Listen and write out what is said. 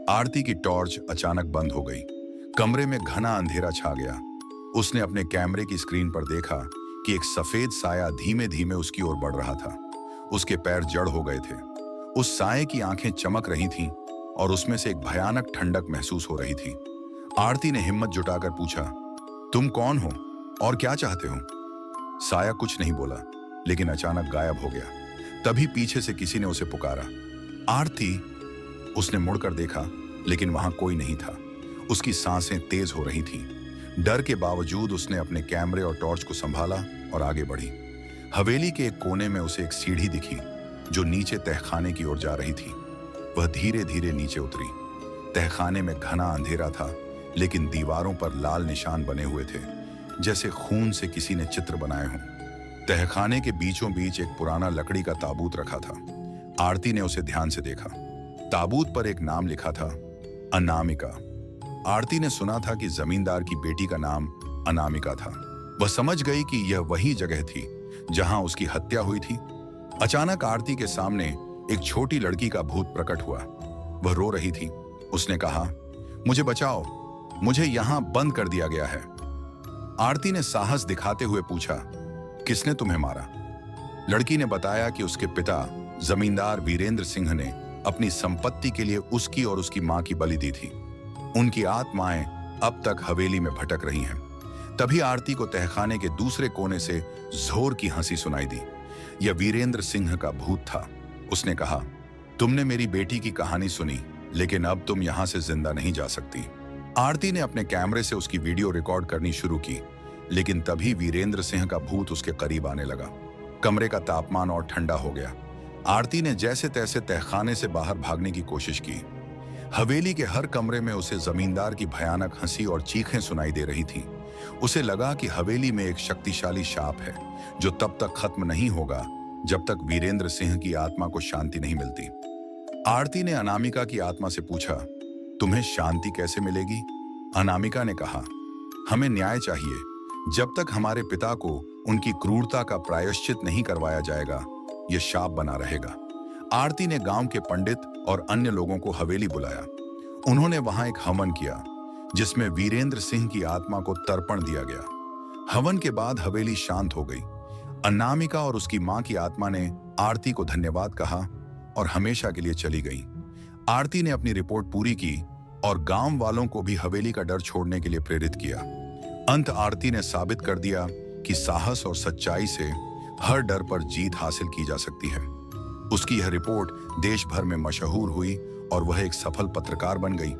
आरती की टॉर्च अचानक बंद हो गई। कमरे में घना अंधेरा छा गया। उसने अपने कैमरे की स्क्रीन पर देखा कि एक सफेद साया धीमे धीमे उसकी ओर बढ़ रहा था। उसके पैर जड़ हो गए थे। उस साये की आंखें चमक रही थीं और उसमें से एक भयानक ठंडक महसूस हो रही थी। आरती ने हिम्मत जुटाकर पूछा, तुम कौन हो और क्या चाहते हो? साया कुछ नहीं बोला, लेकिन अचानक गायब हो गया। तभी पीछे से किसी ने उसे पुकारा, आरती। उसने मुड़कर देखा, लेकिन वहां कोई नहीं था। उसकी सांसें तेज हो रही थीं। डर के बावजूद उसने अपने कैमरे और टॉर्च को संभाला और आगे बढ़ी। हवेली के एक कोने में उसे एक सीढ़ी दिखी जो नीचे तहखाने की ओर जा रही थी। वह धीरे धीरे नीचे उतरी। तहखाने में घना अंधेरा था, लेकिन दीवारों पर लाल निशान बने हुए थे, जैसे खून से किसी ने चित्र बनाए हों। तहखाने के बीचों बीच एक पुराना लकड़ी का ताबूत रखा था। आरती ने उसे ध्यान से देखा। ताबूत पर एक नाम लिखा था, अनामिका। आरती ने सुना था कि जमींदार की बेटी का नाम अनामिका था। वह समझ गई कि यह वही जगह थी जहां उसकी हत्या हुई थी। अचानक आरती के सामने एक छोटी लड़की का भूत प्रकट हुआ। वह रो रही थी। उसने कहा, मुझे बचाओ, मुझे यहां बंद कर दिया गया है। आरती ने साहस दिखाते हुए पूछा, किसने तुम्हें मारा? लड़की ने बताया कि उसके पिता जमींदार वीरेंद्र सिंह ने अपनी संपत्ति के लिए उसकी और उसकी मां की बलि दी थी। उनकी आत्माएं अब तक हवेली में भटक रही हैं। तभी आरती को तहखाने के दूसरे कोने से जोर की हंसी सुनाई दी। यह वीरेंद्र सिंह का भूत था। उसने कहा, तुमने मेरी बेटी की कहानी सुनी, लेकिन अब तुम यहां से जिंदा नहीं जा सकती। आरती ने अपने कैमरे से उसकी वीडियो रिकॉर्ड करनी शुरू की, लेकिन तभी वीरेंद्र सिंह का भूत उसके करीब आने लगा। कमरे का तापमान और ठंडा हो गया। आरती ने जैसे तैसे तहखाने से बाहर भागने की कोशिश की। हवेली के हर कमरे में उसे जमींदार की भयानक हंसी और चीखें सुनाई दे रही थीं। उसे लगा कि हवेली में एक शक्तिशाली शाप है जो तब तक खत्म नहीं होगा जब तक वीरेंद्र सिंह की आत्मा को शांति नहीं मिलती। आरती ने अनामिका की आत्मा से पूछा, तुम्हें शांति कैसे मिलेगी? अनामिका ने कहा, हमें न्याय चाहिए। जब तक हमारे पिता को उनकी क्रूरता का प्रायश्चित नहीं करवाया जाएगा, यह शाप बना रहेगा। आरती ने गांव के पंडित और अन्य लोगों को हवेली बुलाया। उन्होंने वहां एक हवन किया जिसमें वीरेंद्र सिंह की आत्मा को तर्पण दिया गया। हवन के बाद हवेली शांत हो गई। अनामिका और उसकी मां की आत्मा ने आरती को धन्यवाद कहा और हमेशा के लिए चली गई। आरती ने अपनी रिपोर्ट पूरी की और गांव वालों को भी हवेली का डर छोड़ने के लिए प्रेरित किया। अंत आरती ने साबित कर दिया कि साहस और सच्चाई से हर डर पर जीत हासिल की जा सकती है। उसकी यह रिपोर्ट देश भर में मशहूर हुई और वह एक सफल पत्रकार बन गई।